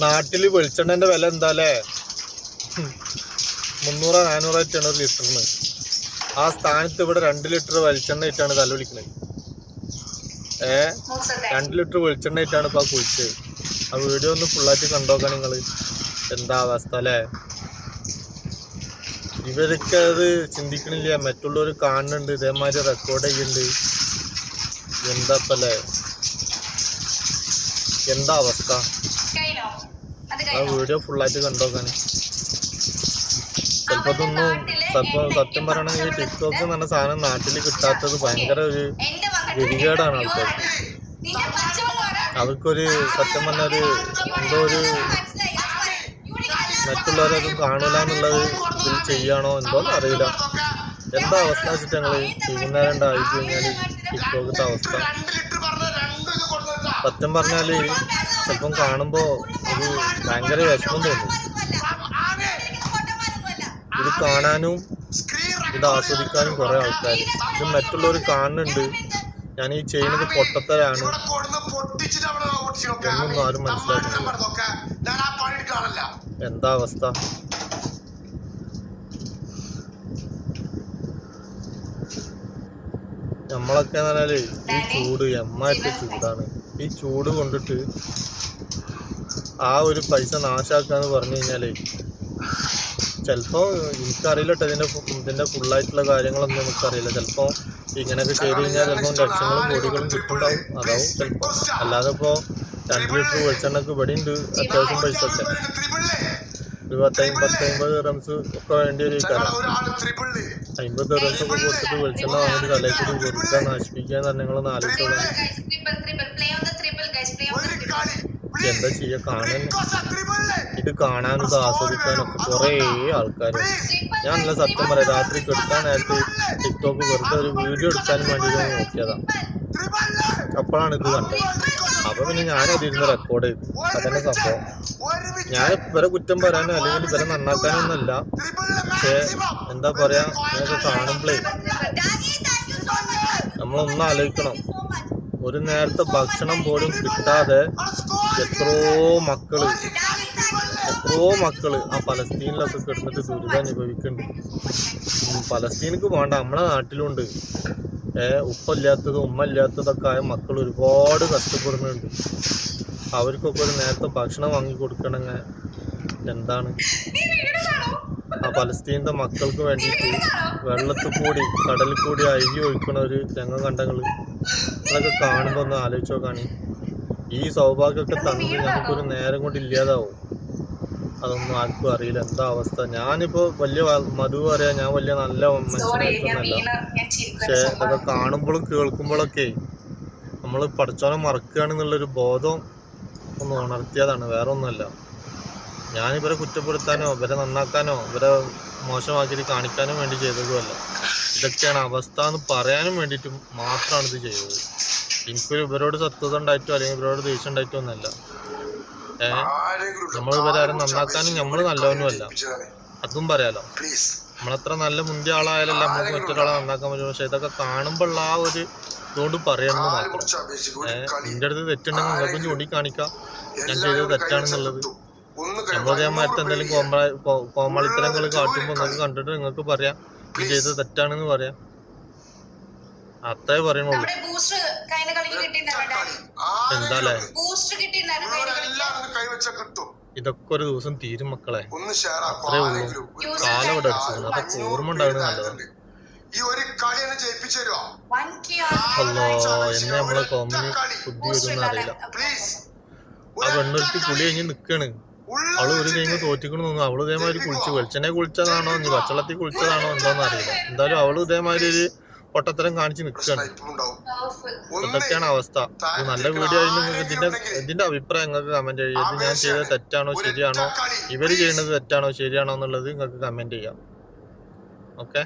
നാട്ടില് വെളിച്ചെണ്ണന്റെ വില എന്താല്ലേ? 300-400 ഒരു ലിറ്ററിന്. ആ സ്ഥാനത്ത് ഇവിടെ 2 ലിറ്റർ വെളിച്ചെണ്ണ ഇട്ടാണ് തലവിളിക്കുന്നത്. 2 ലിറ്റർ വെളിച്ചെണ്ണ ഇട്ടാണ് ഇപ്പൊ കുളിച്ചത്. ആ വീഡിയോ ഒന്ന് ഫുള്ളായിട്ട് കണ്ടോക്കാം നിങ്ങള്. എന്താ അവസ്ഥ അല്ലേ? ഇവരൊക്കെ അത് ചിന്തിക്കണില്ല. മറ്റുള്ളവർ കാണുന്നുണ്ട്, ഇതേമാതിരി റെക്കോർഡ് ചെയ്യുന്നുണ്ട്. എന്താപ്പല്ലേ? എന്താ അവസ്ഥ? ആ വീഡിയോ ഫുള്ളായിട്ട് കണ്ടോക്കാൻ. സത്യം പറയണെങ്കിൽ ടിക്ടോക്ക് എന്ന് പറഞ്ഞ സാധനം നാട്ടിൽ കിട്ടാത്തത് ഭയങ്കര ഒരു ഗതികേടാണ് ആൾക്കാർക്ക്. അവർക്കൊരു സത്യം പറഞ്ഞൊരു എന്തോ ഒരു മറ്റുള്ളവരൊന്നും കാണില്ല എന്നുള്ളത് ഇതിൽ ചെയ്യാണോ എന്തോന്ന് അറിയില്ല. എന്താ അവസ്ഥ വെച്ചിട്ട് ഞങ്ങള് വൈകുന്നേരം ആയി കഴിഞ്ഞാൽ ടിക്ടോക്കിന്റെ അവസ്ഥ സത്യം പറഞ്ഞാല് ചിലപ്പം കാണുമ്പോ ഒരു ഭയങ്കര വിഷമം തോന്നും. ഇത് കാണാനും ഇത് ആസ്വദിക്കാനും കുറെ ആൾക്കാർ. ഇത് മറ്റുള്ളവർ കാണുന്നുണ്ട്, ഞാൻ ഈ ചെയ്യുന്നത് പൊട്ടത്തരാണ് എന്നൊന്നും ആരും മനസ്സിലാക്കുന്നില്ല. എന്താ അവസ്ഥ? നമ്മളൊക്കെ എന്ന് പറഞ്ഞാല് ഈ ചൂട് എമ്മായിട്ട് ചൂടാണ്. ഈ ചൂട് കൊണ്ടിട്ട് ആ ഒരു പൈസ നാശാക്കാന്ന് പറഞ്ഞു കഴിഞ്ഞാല് ചിലപ്പോൾ എനിക്കറിയില്ല കേട്ടോ. ഇതിന്റെ ഫുള്ളായിട്ടുള്ള കാര്യങ്ങളൊന്നും എനിക്കറിയില്ല. ചിലപ്പോൾ ഇങ്ങനെയൊക്കെ ചെയ്ത് കഴിഞ്ഞാൽ ചിലപ്പോൾ ലക്ഷങ്ങളും കോടികളും കിട്ടുന്നുണ്ടാവും. അതാവും ചിലപ്പോൾ. അല്ലാതെ ഇപ്പോൾ 2 ലിറ്റർ വെളിച്ചെണ്ണക്ക് ഇവിടെ ഉണ്ട് അത്യാവശ്യം പൈസ ഒക്കെ. ഒരു 10-50 റംസ് ഒക്കെ വേണ്ടി വരും. 50 റംസ് ഒക്കെ കൊടുത്തിട്ട് വെളിച്ചെണ്ണ വാങ്ങിയിട്ട് തലേക്കൂടി വെറുതെ നശിപ്പിക്കുക എന്ന് നിങ്ങളൊന്ന് ആലോചിച്ചോളാം. എന്താ ചെയ്യാ? ഇത് കാണാനും ഇത് ആസ്വദിക്കാനും ഒക്കെ കുറേ ആൾക്കാർ. ഞാൻ നല്ല സത്യം പറയാം, രാത്രി കെടുക്കാൻ നേരത്ത് ടിക്ടോക്ക് വെറുതെ ഒരു വീഡിയോ എടുക്കാനും വേണ്ടി നോക്കിയതാ. അപ്പോഴാണ് ഇത് കണ്ടത്. അപ്പൊ പിന്നെ ഞാനതിരുന്ന് റെക്കോർഡ് ചെയ്തു. അതന്നെ സംഭവം. ഞാൻ ഇവരെ കുറ്റം പറയാനോ അല്ലെങ്കിൽ ഇവരെ നന്നാക്കാനൊന്നുമല്ല. പക്ഷെ എന്താ പറയാ, ഞാനൊക്കെ കാണുമ്പോഴേ നമ്മളൊന്നും ആലോചിക്കണം. ഒരു നേരത്തെ ഭക്ഷണം പോലും കിട്ടാതെ എത്രയോ മക്കള് ആ പലസ്തീനിലൊക്കെ കിടന്നിട്ട് ദുരിതം അനുഭവിക്കുന്നുണ്ട്. പലസ്തീനിക്ക് വേണ്ട, നമ്മളെ നാട്ടിലുണ്ട്. ഉപ്പയില്ലാത്തതും ഉമ്മ ഇല്ലാത്തതൊക്കെ ആയ മക്കൾ ഒരുപാട് കഷ്ടപ്പെടുന്നുണ്ട്. അവർക്കൊക്കെ ഒരു നേരത്തെ ഭക്ഷണം വാങ്ങി കൊടുക്കണമെങ്കിൽ എന്താണ്? ആ പലസ്തീനത്തെ മക്കൾക്ക് വേണ്ടിയിട്ട് വെള്ളത്തിൽ കൂടി കടലിൽ കൂടി അഴുകി ഒഴിക്കണ ഒരു രംഗം കണ്ടങ്ങള് അതൊക്കെ കാണുമ്പോൾ ഒന്ന് ആലോചിച്ചോ കാണി. ഈ സൗഭാഗ്യമൊക്കെ തന്നത് നമുക്കൊരു നേരം കൊണ്ട് ഇല്ലാതാവും. അതൊന്നും ആർക്കും അറിയില്ല എന്താ അവസ്ഥ. ഞാനിപ്പോ വലിയ മധു പറയാ, ഞാൻ വലിയ നല്ല മനുഷ്യനായിട്ടൊന്നല്ല. പക്ഷെ ഇതൊക്കെ കാണുമ്പോഴും കേൾക്കുമ്പോഴൊക്കെ നമ്മൾ പഠിച്ചോനെ മറക്കുകയാണെന്നുള്ളൊരു ബോധം ഒന്ന് ഉണർത്തിയതാണ്, വേറെ ഒന്നുമല്ല. ഞാനിവരെ കുറ്റപ്പെടുത്താനോ ഇവരെ നന്നാക്കാനോ ഇവരെ മോശമാക്കി കാണിക്കാനും വേണ്ടി ചെയ്തതുമല്ല. ഇതൊക്കെയാണ് അവസ്ഥ എന്ന് പറയാനും വേണ്ടിയിട്ട് മാത്രമാണ് ഇത് ചെയ്തത്. എനിക്കൊരു ഇവരോട് സത്വത ഉണ്ടായിട്ടോ അല്ലെങ്കിൽ ഇവരോട് ദേഷ്യം ഉണ്ടായിട്ടോ ഒന്നല്ല. നമ്മൾ ഇവരാരും നന്നാക്കാനും നമ്മൾ നല്ലവനുമല്ല, അതും പറയാലോ. നമ്മളത്ര നല്ല മുന്തിയ ആളായാലല്ല നമുക്ക് മറ്റൊരാളെ നന്നാക്കാൻ പറ്റും. പക്ഷെ ഇതൊക്കെ കാണുമ്പോഴുള്ള ആ ഒരു ഇതുകൊണ്ട് പറയണമെന്ന് മാത്രം. നിന്റെ അടുത്ത് തെറ്റുണ്ടെങ്കിൽ നിങ്ങൾക്കും ചൂണ്ടിക്കാണിക്കാം ഞാൻ ചെയ്തത് തെറ്റാണെന്നുള്ളത്. നമ്മളതേമാരത്തെ എന്തെങ്കിലും കോമാളിത്തരങ്ങൾ കാട്ടുമ്പോൾ നിങ്ങൾക്ക് കണ്ടിട്ട് നിങ്ങൾക്ക് പറയാം ഇത് ചെയ്തത് തെറ്റാണെന്ന് പറയാം. അത്രേ പറയണുള്ളൂ. എന്താല്ലേ ഇതൊക്കെ ഒരു ദിവസം തീരും മക്കളെ. അത്രേ ഉള്ളൂ. കാലം ഇവിടെ അടിച്ചത് അതൊക്കെ ഓർമ്മ ഉണ്ടാവുന്നത് നല്ലതാണ്. അല്ലോ എന്നെ നമ്മളെ കോമിന് ബുദ്ധി വരുമെന്ന് അറിയില്ല. ആ പെണ്ണൊരുത്തി കുളി കഴിഞ്ഞ് നിക്കാണ്. അവള് ഒരു കഴിഞ്ഞ് തോറ്റിക്കണെന്ന് തോന്നുന്നു. അവള് ഇതേമാതിരി കുളിച്ചു, വെളിച്ചെണ്ണ കുളിച്ചതാണോ ഇനി പച്ചവെള്ളത്തിൽ കുളിച്ചതാണോ എന്താണെന്ന് അറിയില്ല. എന്തായാലും അവള് ഇതേമാതിരി ഒരു പൊട്ടത്തരം കാണിച്ച് നിൽക്കുകയാണ്. ഇതൊക്കെയാണ് അവസ്ഥ. ഇത് നല്ല വീഡിയോ ആയിരുന്നു. ഇതിന്റെ അഭിപ്രായം നിങ്ങൾക്ക് കമന്റ് ചെയ്യുക. ഇത് ഞാൻ ചെയ്തത് തെറ്റാണോ ശരിയാണോ, ഇവര് ചെയ്യുന്നത് തെറ്റാണോ ശരിയാണോ എന്നുള്ളത് നിങ്ങൾക്ക് കമന്റ് ചെയ്യാം. ഓക്കെ.